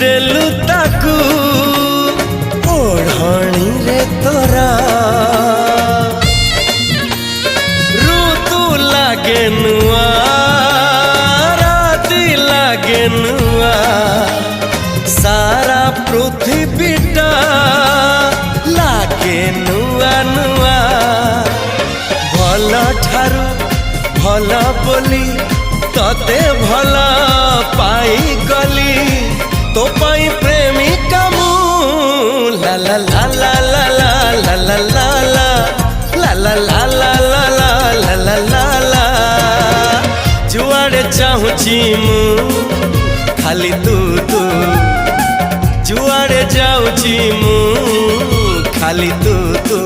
ଦେଲୁ ତାକୁ ଓଢ଼ଣୀରେ ତୋରା ଋତୁ ଲାଗେ ନୂଆ ରାତି ଲାଗେ ନୂଆ ସାରା ପୃଥିବୀଟା ଲାଗେ ନୂଆ ନୂଆ ଭଲ ଠାରୁ ଭଲ ବୋଲି तते भल पाईगली तो पाई प्रेमिका मु ला ला ला ला ला ला ला ला ला ला ला ला ला ला ला ला ला ला जुआड़े चाहूची मु खाली तू तू जुआड़े जाऊची मु खाली तू तू।